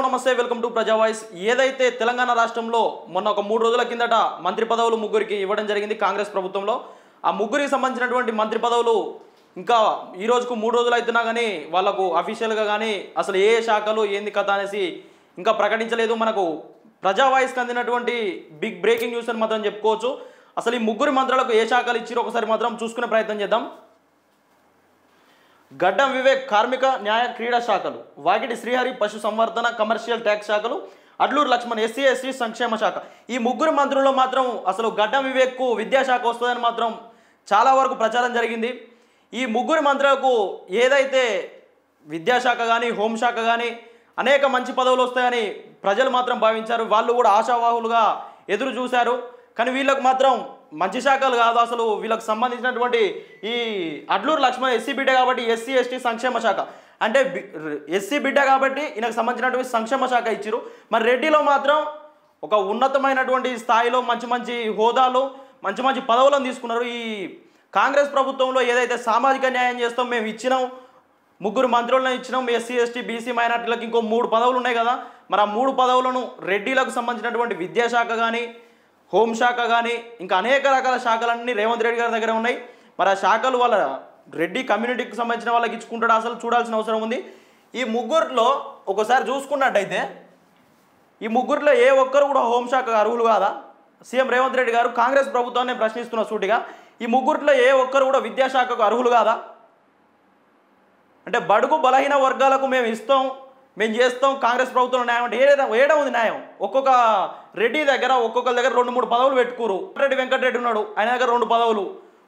నమస్తే welcome to ప్రజా voice. ఏదైతే తెలంగాణ రాష్ట్రంలో మొన్న ఒక 3 రోజుల కిందట మంత్రి పదవులు ముగ్గురికి ఇవ్వడం జరిగింది కాంగ్రెస్ ప్రభుత్వంలో. ఆ ముగ్గురికి సంబంధించినటువంటి మంత్రి పదవులు ఇంకా ఈ రోజుకు 3 రోజులు అవుతున్నా కానీ వాళ్ళకు అఫీషియల్గా కానీ అసలు ఏ శాఖలు ఏంది కథ అనేసి ఇంకా ప్రకటించలేదు. మనకు ప్రజా వాయిస్కి అందినటువంటి బిగ్ బ్రేకింగ్ న్యూస్ అని మాత్రం చెప్పుకోవచ్చు. అసలు ఈ ముగ్గురు మంత్రులకు ఏ శాఖలు ఇచ్చిరో ఒకసారి మాత్రం చూసుకునే ప్రయత్నం చేద్దాం. గడ్డం వివేక్ కార్మిక న్యాయ క్రీడా శాఖలు, వాకిటి శ్రీహరి పశు సంవర్ధన కమర్షియల్ ట్యాక్స్ శాఖలు, అడ్లూరు లక్ష్మణ్ ఎస్సీ ఎస్టీ సంక్షేమ శాఖ. ఈ ముగ్గురు మంత్రుల్లో మాత్రం అసలు గడ్డం వివేక్కు విద్యాశాఖ వస్తుందని మాత్రం చాలా వరకు ప్రచారం జరిగింది. ఈ ముగ్గురు మంత్రులకు ఏదైతే విద్యాశాఖ కానీ హోంశాఖ కానీ అనేక మంచి పదవులు వస్తాయని ప్రజలు మాత్రం భావించారు. వాళ్ళు కూడా ఆశావాహులుగా ఎదురు చూశారు. కానీ వీళ్ళకు మాత్రం మంచి శాఖలు కాదు. అసలు వీళ్ళకి సంబంధించినటువంటి ఈ అడ్లూరు లక్ష్మణ్ ఎస్సీ బిడ్డ కాబట్టి ఎస్సీ ఎస్టీ సంక్షేమ శాఖ అంటే ఎస్సీ బిడ్డ కాబట్టి ఈయనకు సంబంధించినటువంటి సంక్షేమ శాఖ ఇచ్చారు. మరి రెడ్డిలో మాత్రం ఒక ఉన్నతమైనటువంటి స్థాయిలో మంచి మంచి హోదాలు మంచి మంచి పదవులను తీసుకున్నారు. ఈ కాంగ్రెస్ ప్రభుత్వంలో ఏదైతే సామాజిక న్యాయం చేస్తాం మేము ఇచ్చినాం, ముగ్గురు మంత్రులను ఇచ్చినాం, ఎస్సీ ఎస్టీ బీసీ మైనార్టీలకు ఇంకో 3 పదవులు ఉన్నాయి కదా. మరి ఆ 3 పదవులను రెడ్డిలకు సంబంధించినటువంటి విద్యాశాఖ కానీ హోంశాఖ కానీ ఇంకా అనేక రకాల శాఖలన్నీ రేవంత్ రెడ్డి గారి దగ్గర ఉన్నాయి. మరి ఆ శాఖలు వాళ్ళ రెడ్డి కమ్యూనిటీకి సంబంధించిన వాళ్ళకి ఇచ్చుకుంటాడు, అసలు చూడాల్సిన అవసరం ఉంది. ఈ ముగ్గురిలో ఒకసారి చూసుకున్నట్టయితే ఈ ముగ్గురిలో ఏ ఒక్కరు కూడా హోంశాఖ అర్హులు కాదా? సీఎం రేవంత్ రెడ్డి గారు కాంగ్రెస్ ప్రభుత్వాన్ని ప్రశ్నిస్తున్న సూటిగా ఈ ముగ్గురిలో ఏ ఒక్కరు కూడా విద్యాశాఖకు అర్హులు కాదా? అంటే బడుగు బలహీన వర్గాలకు మేము ఇస్తాం, మేము చేస్తాం, కాంగ్రెస్ ప్రభుత్వం న్యాయం అంటే ఏడా ఉంది న్యాయం? ఒక్కొక్క రెడ్డి దగ్గర ఒక్కొక్కరి దగ్గర 2-3 పదవులు పెట్టుకోరు. రెడ్డి వెంకటరెడ్డి ఉన్నాడు, ఆయన దగ్గర 2 పదవులు,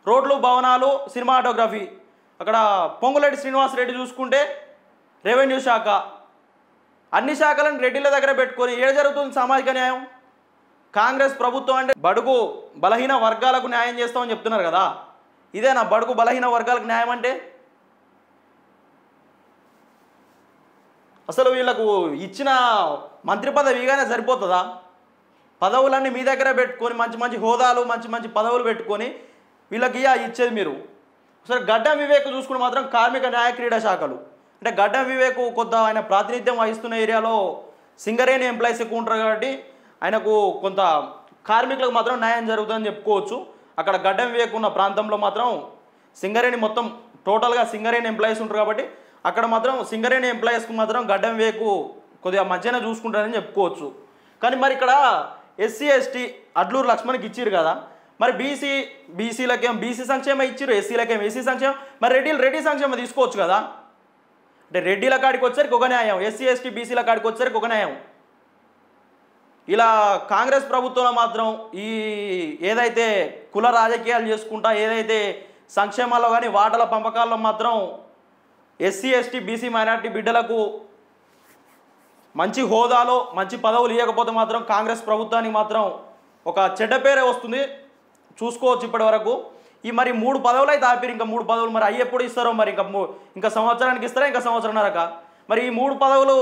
రోడ్లు భవనాలు సినిమాటోగ్రఫీ. అక్కడ పొంగులేటి శ్రీనివాసరెడ్డి చూసుకుంటే రెవెన్యూ శాఖ. అన్ని శాఖలను రెడ్డిల దగ్గర పెట్టుకొని ఏడ జరుగుతుంది సామాజిక న్యాయం? కాంగ్రెస్ ప్రభుత్వం అంటే బడుగు బలహీన వర్గాలకు న్యాయం చేస్తామని చెప్తున్నారు కదా, ఇదేనా బడుగు బలహీన వర్గాలకు న్యాయం అంటే? అసలు వీళ్ళకు ఇచ్చిన మంత్రి పదవి ఇగానే సరిపోతుందా? పదవులన్నీ మీ దగ్గర పెట్టుకొని మంచి మంచి హోదాలు మంచి మంచి పదవులు పెట్టుకొని వీళ్ళకి ఇచ్చేది మీరు. అసలు గడ్డం వివేక్ చూసుకుని మాత్రం కార్మిక న్యాయ క్రీడా శాఖలు. అంటే గడ్డం వివేక్ కొంత ఆయన ప్రాతినిధ్యం వహిస్తున్న ఏరియాలో సింగరేణి ఎంప్లాయీస్ ఎక్కువ ఉంటారు కాబట్టి ఆయనకు కొంత కార్మికులకు మాత్రం న్యాయం జరుగుతుందని చెప్పుకోవచ్చు. అక్కడ గడ్డం వివేక్ ఉన్న ప్రాంతంలో మాత్రం సింగరేణి మొత్తం టోటల్గా సింగరేణి ఎంప్లాయీస్ ఉంటారు కాబట్టి అక్కడ మాత్రం సింగరేణి ఎంప్లాయీస్కి మాత్రం గడ్డం వేకు కొద్దిగా మంచిగానే చూసుకుంటారని చెప్పుకోవచ్చు. కానీ మరి ఇక్కడ ఎస్సీ ఎస్టీ అడ్లూరు లక్ష్మణ్కి ఇచ్చారు కదా, మరి బీసీలకేం బీసీ సంక్షేమం ఇచ్చారు, ఎస్సీలకేం ఎస్సీ సంక్షేమం. మరి రెడ్డి సంక్షేమం తీసుకోవచ్చు కదా. అంటే రెడ్డిల కాడికి వచ్చేసరికి ఒక న్యాయం, ఎస్సీ ఎస్టీ బీసీల కాడికి వచ్చేసరికి ఒక న్యాయం. ఇలా కాంగ్రెస్ ప్రభుత్వంలో మాత్రం ఈ ఏదైతే కుల రాజకీయాలు చేసుకుంటా ఏదైతే సంక్షేమాల్లో కానీ వాటల పంపకాల్లో మాత్రం ఎస్సీ ఎస్టీ బీసీ మైనార్టీ బిడ్డలకు మంచి హోదాలో మంచి పదవులు ఇవ్వకపోతే మాత్రం కాంగ్రెస్ ప్రభుత్వానికి మాత్రం ఒక చెడ్డ పేరే వస్తుంది. చూసుకోవచ్చు ఇప్పటి వరకు. ఈ మరి 3 పదవులు అయితే ఆపిరు, ఇంకా 3 పదవులు మరి అవి ఎప్పుడు ఇస్తారో మరి ఇంకా సంవత్సరానికి ఇస్తారా, ఇంకా సంవత్సరంన్నరక. మరి ఈ 3 పదవులు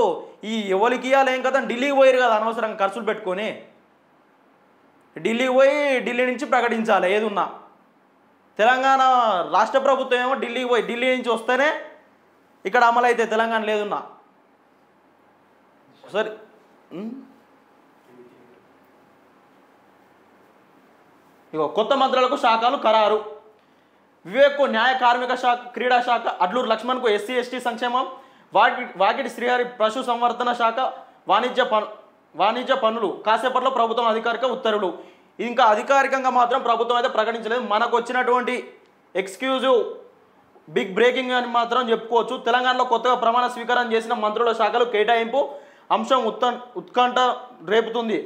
ఈ ఎవరికి ఇవ్వాలి ఏం కదా? ఢిల్లీకి పోయారు కదా అనవసరంగా ఖర్చులు పెట్టుకొని. ఢిల్లీకి పోయి ఢిల్లీ నుంచి ప్రకటించాలి ఏదున్నా. తెలంగాణ రాష్ట్ర ప్రభుత్వం ఏమో ఢిల్లీకి పోయి ఢిల్లీ నుంచి వస్తేనే ఇక్కడ అమలు అయితే తెలంగాణ లేదున్నా. సరే ఇగో కొత్త మంత్రులకు శాఖలు ఖరారు. వివేక్కు న్యాయ కార్మిక శాఖ క్రీడా శాఖ, అడ్లూరు లక్ష్మణ్కు ఎస్సీ ఎస్టీ సంక్షేమం, వాకిటి శ్రీహరి పశు సంవర్ధన శాఖ, వాణిజ్య పన్నులు. కాసేపట్లో ప్రభుత్వం అధికారిక ఉత్తర్వులు. ఇంకా అధికారికంగా మాత్రం ప్రభుత్వం అయితే ప్రకటించలేదు. మనకు వచ్చినటువంటి ఎక్స్క్లూజివ్ బిగ్ బ్రేకింగ్ అని మాత్రం చెప్పుకోవచ్చు. తెలంగాణలో కొత్తగా ప్రమాణ స్వీకారం చేసిన మంత్రుల శాఖలు కేటాయింపు అంశం ఉత్కంఠ రేపుతుంది.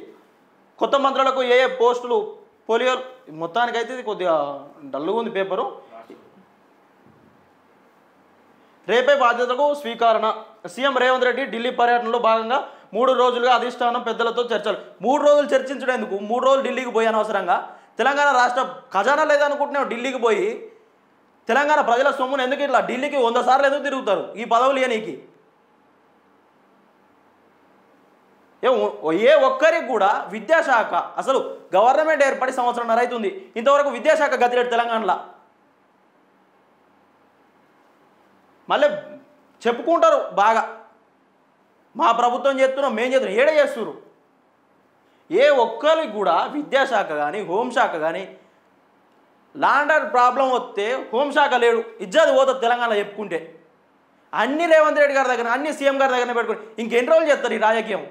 కొత్త మంత్రులకు ఏ పోస్టులు పోలియో మొత్తానికైతే ఇది కొద్దిగా డల్లుగా ఉంది పేపరు. రేపే బాధ్యతకు స్వీకరణ. సీఎం రేవంత్ రెడ్డి ఢిల్లీ పర్యటనలో భాగంగా 3 రోజులుగా అధిష్టానం పెద్దలతో చర్చలు. 3 రోజులు చర్చించడం ఎందుకు? 3 రోజులు ఢిల్లీకి పోయి అనవసరంగా తెలంగాణ రాష్ట్ర ఖజానా లేదనుకుంటున్నావు ఢిల్లీకి పోయి తెలంగాణ ప్రజల సొమ్మును ఎందుకు ఇట్లా ఢిల్లీకి 100 సార్లు ఎందుకు తిరుగుతారు ఈ పదవులు ఇయనీకి? ఏ ఒక్కరికి కూడా విద్యాశాఖ అసలు గవర్నమెంట్ ఏర్పడి సంవత్సరంన్నర అవుతుంది, ఇంతవరకు విద్యాశాఖ గతిరేడు తెలంగాణలో. మళ్ళీ చెప్పుకుంటారు బాగా మా ప్రభుత్వం చేస్తున్నాం, మేము చేస్తున్నాం, ఏడే చేస్తున్నారు. ఏ ఒక్కరికి కూడా విద్యాశాఖ కానీ హోంశాఖ కానీ ల్యాండ్ ఆర్డర్ ప్రాబ్లం వస్తే హోంశాఖ లేడు, ఇజ్జత్ పోతుంది తెలంగాణలో చెప్పుకుంటే. అన్ని రేవంత్ రెడ్డి గారి దగ్గర, అన్ని సీఎం గారి దగ్గరనే పెట్టుకుని ఇంకెన్ని రోజులు చేస్తారు ఈ రాజకీయం?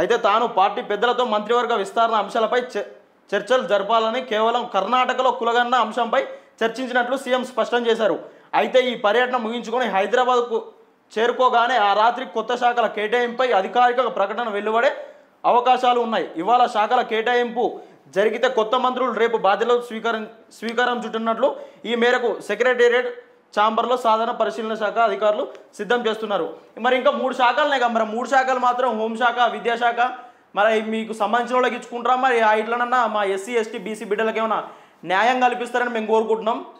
అయితే తాను పార్టీ పెద్దలతో మంత్రివర్గ విస్తరణ అంశాలపై చర్చలు జరపాలని కేవలం కర్ణాటకలో కులగన్న అంశంపై చర్చించినట్లు సీఎం స్పష్టం చేశారు. అయితే ఈ పర్యటన ముగించుకొని హైదరాబాద్కు చేరుకోగానే ఆ రాత్రి కొత్త శాఖల కేటాయింపై అధికారిక ప్రకటన వెలువడే అవకాశాలు ఉన్నాయి. ఇవాళ శాఖల కేటాయింపు జరిగితే కొత్త మంత్రులు రేపు బాధ్యతలు స్వీకారం చుట్టున్నట్లు ఈ మేరకు సెక్రటేరియట్ ఛాంబర్లో సాధారణ పరిశీలన శాఖ అధికారులు సిద్ధం చేస్తున్నారు. మరి ఇంకా 3 శాఖలున్నాయి కదా, మరి 3 శాఖలు మాత్రం హోంశాఖ విద్యాశాఖ మరి మీకు సంబంధించిన వాళ్ళకి ఇచ్చుకుంటారా? మరి ఇట్లనన్నా మా ఎస్సీ ఎస్టీ బీసీ బిడ్డలకి ఏమైనా న్యాయం కల్పిస్తారని మేము కోరుకుంటున్నాం.